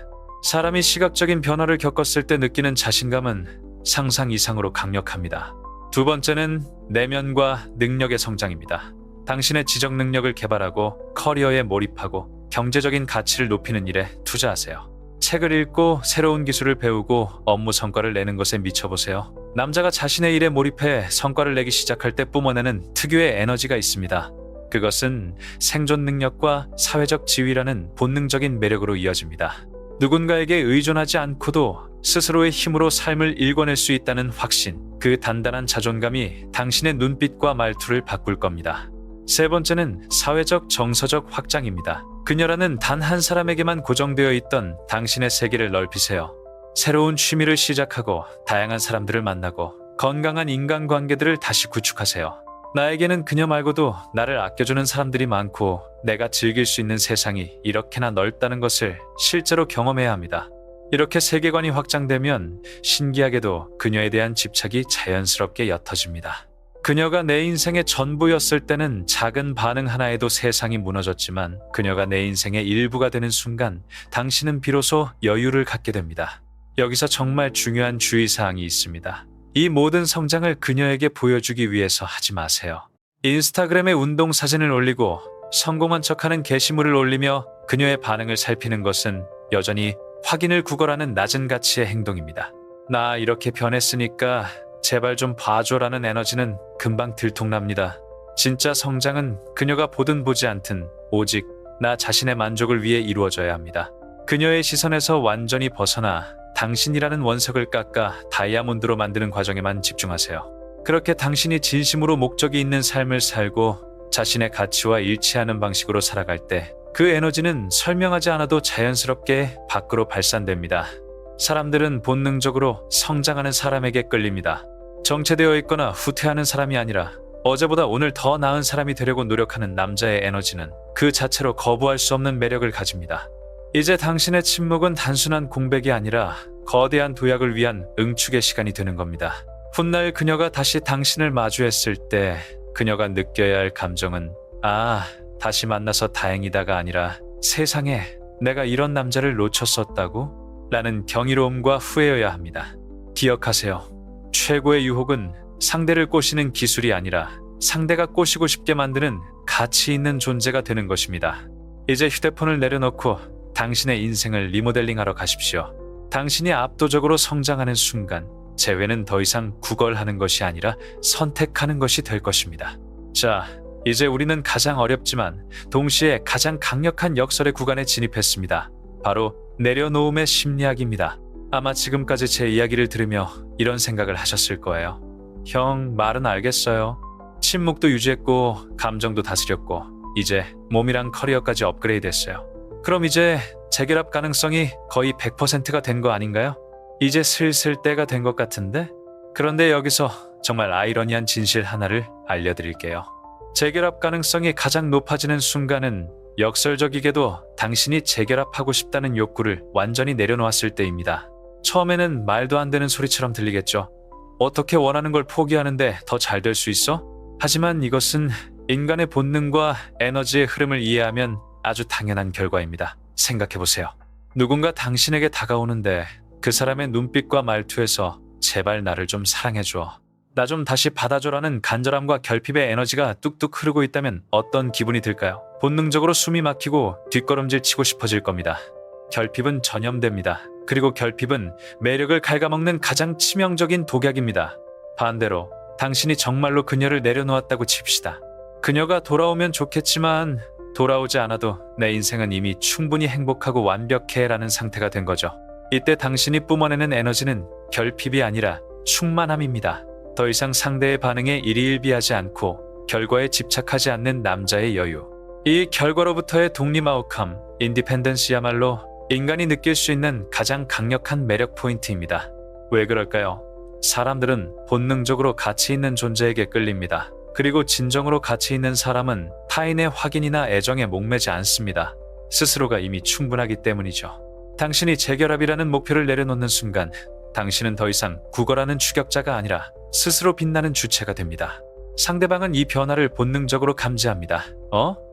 사람이 시각적인 변화를 겪었을 때 느끼는 자신감은 상상 이상으로 강력합니다. 두 번째는 내면과 능력의 성장입니다. 당신의 지적 능력을 개발하고 커리어에 몰입하고 경제적인 가치를 높이는 일에 투자하세요. 책을 읽고 새로운 기술을 배우고 업무 성과를 내는 것에 미쳐보세요. 남자가 자신의 일에 몰입해 성과를 내기 시작할 때 뿜어내는 특유의 에너지가 있습니다. 그것은 생존 능력과 사회적 지위라는 본능적인 매력으로 이어집니다. 누군가에게 의존하지 않고도 스스로의 힘으로 삶을 일궈낼 수 있다는 확신, 그 단단한 자존감이 당신의 눈빛과 말투를 바꿀 겁니다. 세 번째는 사회적 정서적 확장입니다. 그녀라는 단 한 사람에게만 고정되어 있던 당신의 세계를 넓히세요. 새로운 취미를 시작하고 다양한 사람들을 만나고 건강한 인간관계들을 다시 구축하세요. 나에게는 그녀 말고도 나를 아껴주는 사람들이 많고 내가 즐길 수 있는 세상이 이렇게나 넓다는 것을 실제로 경험해야 합니다. 이렇게 세계관이 확장되면 신기하게도 그녀에 대한 집착이 자연스럽게 옅어집니다. 그녀가 내 인생의 전부였을 때는 작은 반응 하나에도 세상이 무너졌지만 그녀가 내 인생의 일부가 되는 순간 당신은 비로소 여유를 갖게 됩니다. 여기서 정말 중요한 주의사항이 있습니다. 이 모든 성장을 그녀에게 보여주기 위해서 하지 마세요. 인스타그램에 운동 사진을 올리고 성공한 척하는 게시물을 올리며 그녀의 반응을 살피는 것은 여전히 확인을 구걸하는 낮은 가치의 행동입니다. 나 이렇게 변했으니까 제발 좀 봐줘라는 에너지는 금방 들통납니다. 진짜 성장은 그녀가 보든 보지 않든 오직 나 자신의 만족을 위해 이루어져야 합니다. 그녀의 시선에서 완전히 벗어나 당신이라는 원석을 깎아 다이아몬드로 만드는 과정에만 집중하세요. 그렇게 당신이 진심으로 목적이 있는 삶을 살고 자신의 가치와 일치하는 방식으로 살아갈 때 그 에너지는 설명하지 않아도 자연스럽게 밖으로 발산됩니다. 사람들은 본능적으로 성장하는 사람에게 끌립니다. 정체되어 있거나 후퇴하는 사람이 아니라 어제보다 오늘 더 나은 사람이 되려고 노력하는 남자의 에너지는 그 자체로 거부할 수 없는 매력을 가집니다. 이제 당신의 침묵은 단순한 공백이 아니라 거대한 도약을 위한 응축의 시간이 되는 겁니다. 훗날 그녀가 다시 당신을 마주했을 때 그녀가 느껴야 할 감정은 다시 만나서 다행이다가 아니라 세상에 내가 이런 남자를 놓쳤었다고? 라는 경이로움과 후회여야 합니다. 기억하세요. 최고의 유혹은 상대를 꼬시는 기술이 아니라 상대가 꼬시고 싶게 만드는 가치 있는 존재가 되는 것입니다. 이제 휴대폰을 내려놓고 당신의 인생을 리모델링하러 가십시오. 당신이 압도적으로 성장하는 순간 재회는 더 이상 구걸하는 것이 아니라 선택하는 것이 될 것입니다. 자, 이제 우리는 가장 어렵지만 동시에 가장 강력한 역설의 구간에 진입했습니다. 바로 내려놓음의 심리학입니다. 아마 지금까지 제 이야기를 들으며 이런 생각을 하셨을 거예요. 형, 말은 알겠어요. 침묵도 유지했고 감정도 다스렸고 이제 몸이랑 커리어까지 업그레이드 했어요. 그럼 이제 재결합 가능성이 거의 100%가 된 거 아닌가요? 이제 슬슬 때가 된 것 같은데? 그런데 여기서 정말 아이러니한 진실 하나를 알려드릴게요. 재결합 가능성이 가장 높아지는 순간은 역설적이게도 당신이 재결합하고 싶다는 욕구를 완전히 내려놓았을 때입니다. 처음에는 말도 안 되는 소리처럼 들리겠죠. 어떻게 원하는 걸 포기하는데 더 잘 될 수 있어? 하지만 이것은 인간의 본능과 에너지의 흐름을 이해하면 아주 당연한 결과입니다. 생각해보세요. 누군가 당신에게 다가오는데 그 사람의 눈빛과 말투에서 제발 나를 좀 사랑해줘. 나 좀 다시 받아줘라는 간절함과 결핍의 에너지가 뚝뚝 흐르고 있다면 어떤 기분이 들까요? 본능적으로 숨이 막히고 뒷걸음질 치고 싶어질 겁니다. 결핍은 전염됩니다. 그리고 결핍은 매력을 갉아먹는 가장 치명적인 독약입니다. 반대로 당신이 정말로 그녀를 내려놓았다고 칩시다. 그녀가 돌아오면 좋겠지만 돌아오지 않아도 내 인생은 이미 충분히 행복하고 완벽해라는 상태가 된 거죠. 이때 당신이 뿜어내는 에너지는 결핍이 아니라 충만함입니다. 더 이상 상대의 반응에 일희일비하지 않고 결과에 집착하지 않는 남자의 여유. 이 결과로부터의 독립아웃함, 인디펜던스야말로 인간이 느낄 수 있는 가장 강력한 매력 포인트입니다. 왜 그럴까요? 사람들은 본능적으로 가치 있는 존재에게 끌립니다. 그리고 진정으로 가치 있는 사람은 타인의 확인이나 애정에 목매지 않습니다. 스스로가 이미 충분하기 때문이죠. 당신이 재결합이라는 목표를 내려놓는 순간 당신은 더 이상 구걸하는 추격자가 아니라 스스로 빛나는 주체가 됩니다. 상대방은 이 변화를 본능적으로 감지합니다.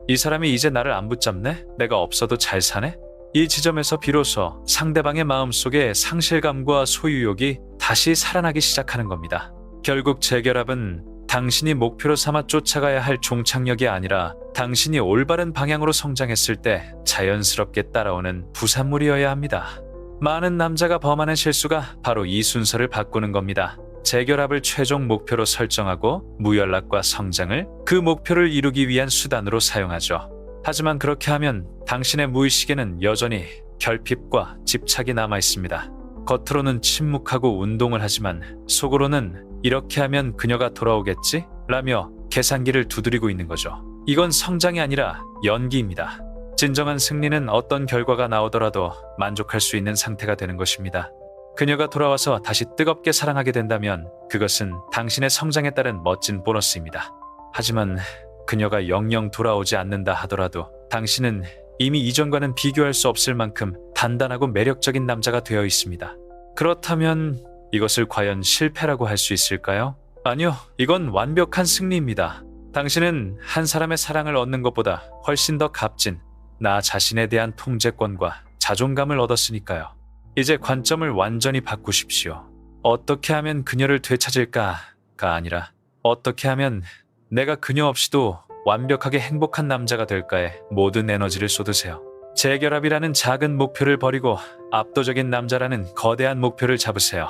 이 사람이 이제 나를 안 붙잡네? 내가 없어도 잘 사네? 이 지점에서 비로소 상대방의 마음속에 상실감과 소유욕이 다시 살아나기 시작하는 겁니다. 결국 재결합은 당신이 목표로 삼아 쫓아가야 할 종착역이 아니라 당신이 올바른 방향으로 성장했을 때 자연스럽게 따라오는 부산물이어야 합니다. 많은 남자가 범하는 실수가 바로 이 순서를 바꾸는 겁니다. 재결합을 최종 목표로 설정하고 무연락과 성장을 그 목표를 이루기 위한 수단으로 사용하죠. 하지만 그렇게 하면 당신의 무의식에는 여전히 결핍과 집착이 남아 있습니다. 겉으로는 침묵하고 운동을 하지만 속으로는 이렇게 하면 그녀가 돌아오겠지? 라며 계산기를 두드리고 있는 거죠. 이건 성장이 아니라 연기입니다. 진정한 승리는 어떤 결과가 나오더라도 만족할 수 있는 상태가 되는 것입니다. 그녀가 돌아와서 다시 뜨겁게 사랑하게 된다면 그것은 당신의 성장에 따른 멋진 보너스입니다. 하지만 그녀가 영영 돌아오지 않는다 하더라도 당신은 이미 이전과는 비교할 수 없을 만큼 단단하고 매력적인 남자가 되어 있습니다. 그렇다면 이것을 과연 실패라고 할 수 있을까요? 아니요, 이건 완벽한 승리입니다. 당신은 한 사람의 사랑을 얻는 것보다 훨씬 더 값진 나 자신에 대한 통제권과 자존감을 얻었으니까요. 이제 관점을 완전히 바꾸십시오. 어떻게 하면 그녀를 되찾을까가 아니라 어떻게 하면 내가 그녀 없이도 완벽하게 행복한 남자가 될까에 모든 에너지를 쏟으세요. 재결합이라는 작은 목표를 버리고 압도적인 남자라는 거대한 목표를 잡으세요.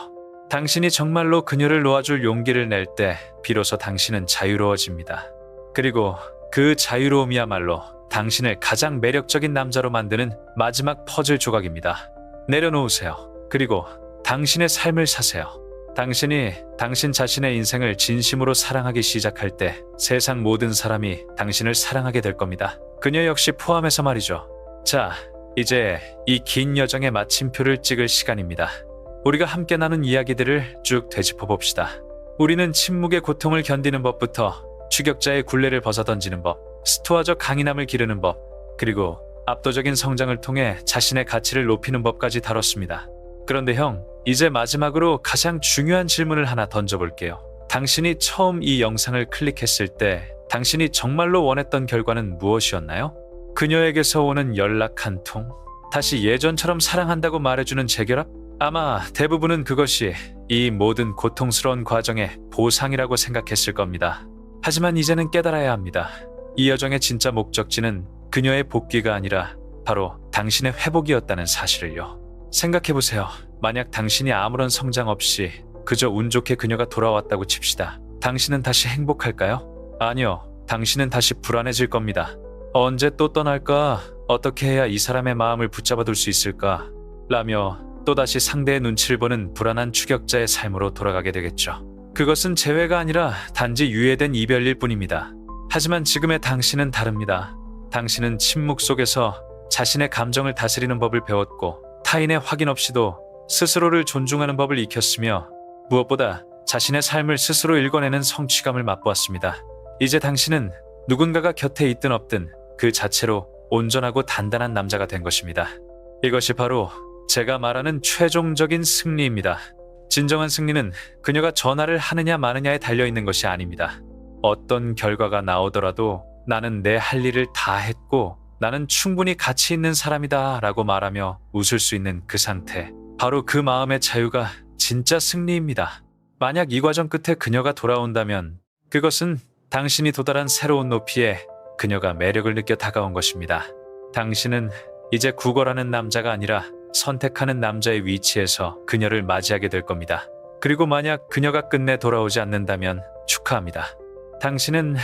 당신이 정말로 그녀를 놓아줄 용기를 낼 때 비로소 당신은 자유로워집니다. 그리고 그 자유로움이야말로 당신을 가장 매력적인 남자로 만드는 마지막 퍼즐 조각입니다. 내려놓으세요. 그리고 당신의 삶을 사세요. 당신이 당신 자신의 인생을 진심으로 사랑하기 시작할 때 세상 모든 사람이 당신을 사랑하게 될 겁니다. 그녀 역시 포함해서 말이죠. 자, 이제 이 긴 여정의 마침표를 찍을 시간입니다. 우리가 함께 나눈 이야기들을 쭉 되짚어 봅시다. 우리는 침묵의 고통을 견디는 법부터 추격자의 굴레를 벗어던지는 법, 스토아적 강인함을 기르는 법, 그리고 압도적인 성장을 통해 자신의 가치를 높이는 법까지 다뤘습니다. 그런데 형, 이제 마지막으로 가장 중요한 질문을 하나 던져볼게요. 당신이 처음 이 영상을 클릭했을 때 당신이 정말로 원했던 결과는 무엇이었나요? 그녀에게서 오는 연락 한 통? 다시 예전처럼 사랑한다고 말해주는 재결합? 아마 대부분은 그것이 이 모든 고통스러운 과정의 보상이라고 생각했을 겁니다. 하지만 이제는 깨달아야 합니다. 이 여정의 진짜 목적지는 그녀의 복귀가 아니라 바로 당신의 회복이었다는 사실을요. 생각해보세요. 만약 당신이 아무런 성장 없이 그저 운 좋게 그녀가 돌아왔다고 칩시다. 당신은 다시 행복할까요? 아니요. 당신은 다시 불안해질 겁니다. 언제 또 떠날까? 어떻게 해야 이 사람의 마음을 붙잡아둘 수 있을까? 라며 또다시 상대의 눈치를 보는 불안한 추격자의 삶으로 돌아가게 되겠죠. 그것은 재회가 아니라 단지 유예된 이별일 뿐입니다. 하지만 지금의 당신은 다릅니다. 당신은 침묵 속에서 자신의 감정을 다스리는 법을 배웠고 타인의 확인 없이도 스스로를 존중하는 법을 익혔으며 무엇보다 자신의 삶을 스스로 읽어내는 성취감을 맛보았습니다. 이제 당신은 누군가가 곁에 있든 없든 그 자체로 온전하고 단단한 남자가 된 것입니다. 이것이 바로 제가 말하는 최종적인 승리입니다. 진정한 승리는 그녀가 전화를 하느냐 마느냐에 달려있는 것이 아닙니다. 어떤 결과가 나오더라도 나는 내 할 일을 다 했고 나는 충분히 가치 있는 사람이다 라고 말하며 웃을 수 있는 그 상태. 바로 그 마음의 자유가 진짜 승리입니다. 만약 이 과정 끝에 그녀가 돌아온다면 그것은 당신이 도달한 새로운 높이에 그녀가 매력을 느껴 다가온 것입니다. 당신은 이제 구걸하는 남자가 아니라 선택하는 남자의 위치에서 그녀를 맞이하게 될 겁니다. 그리고 만약 그녀가 끝내 돌아오지 않는다면 축하합니다. 당신은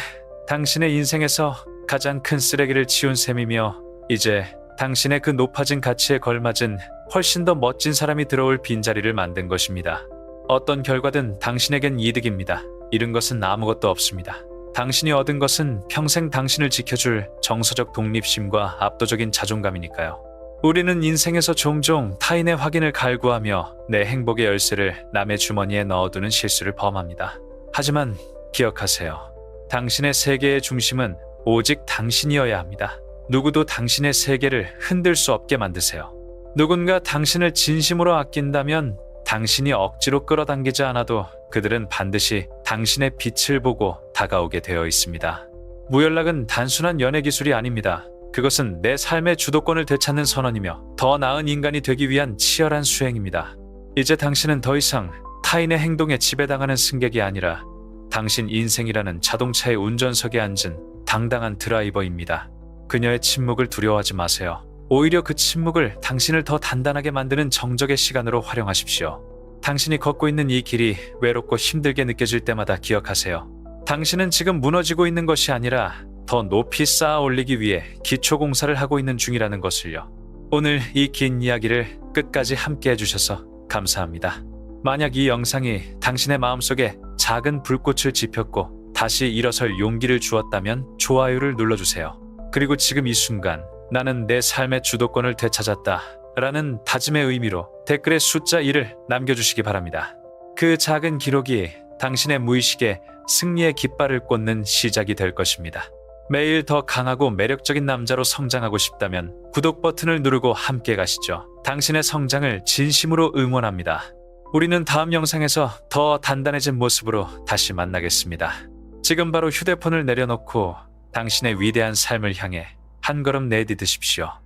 당신의 인생에서 가장 큰 쓰레기를 치운 셈이며 이제 당신의 그 높아진 가치에 걸맞은 훨씬 더 멋진 사람이 들어올 빈자리를 만든 것입니다. 어떤 결과든 당신에겐 이득입니다. 잃은 것은 아무것도 없습니다. 당신이 얻은 것은 평생 당신을 지켜줄 정서적 독립심과 압도적인 자존감이니까요. 우리는 인생에서 종종 타인의 확인을 갈구하며 내 행복의 열쇠를 남의 주머니에 넣어두는 실수를 범합니다. 하지만 기억하세요. 당신의 세계의 중심은 오직 당신이어야 합니다. 누구도 당신의 세계를 흔들 수 없게 만드세요. 누군가 당신을 진심으로 아낀다면 당신이 억지로 끌어당기지 않아도 그들은 반드시 당신의 빛을 보고 다가오게 되어 있습니다. 무연락은 단순한 연애 기술이 아닙니다. 그것은 내 삶의 주도권을 되찾는 선언이며 더 나은 인간이 되기 위한 치열한 수행입니다. 이제 당신은 더 이상 타인의 행동에 지배당하는 승객이 아니라 당신 인생이라는 자동차의 운전석에 앉은 당당한 드라이버입니다. 그녀의 침묵을 두려워하지 마세요. 오히려 그 침묵을 당신을 더 단단하게 만드는 정적의 시간으로 활용하십시오. 당신이 걷고 있는 이 길이 외롭고 힘들게 느껴질 때마다 기억하세요. 당신은 지금 무너지고 있는 것이 아니라 더 높이 쌓아 올리기 위해 기초공사를 하고 있는 중이라는 것을요. 오늘 이 긴 이야기를 끝까지 함께 해주셔서 감사합니다. 만약 이 영상이 당신의 마음속에 작은 불꽃을 지폈고 다시 일어설 용기를 주었다면 좋아요를 눌러주세요. 그리고 지금 이 순간 나는 내 삶의 주도권을 되찾았다 라는 다짐의 의미로 댓글에 숫자 1을 남겨주시기 바랍니다. 그 작은 기록이 당신의 무의식에 승리의 깃발을 꽂는 시작이 될 것입니다. 매일 더 강하고 매력적인 남자로 성장하고 싶다면 구독 버튼을 누르고 함께 가시죠. 당신의 성장을 진심으로 응원합니다. 우리는 다음 영상에서 더 단단해진 모습으로 다시 만나겠습니다. 지금 바로 휴대폰을 내려놓고 당신의 위대한 삶을 향해 한 걸음 내디디십시오.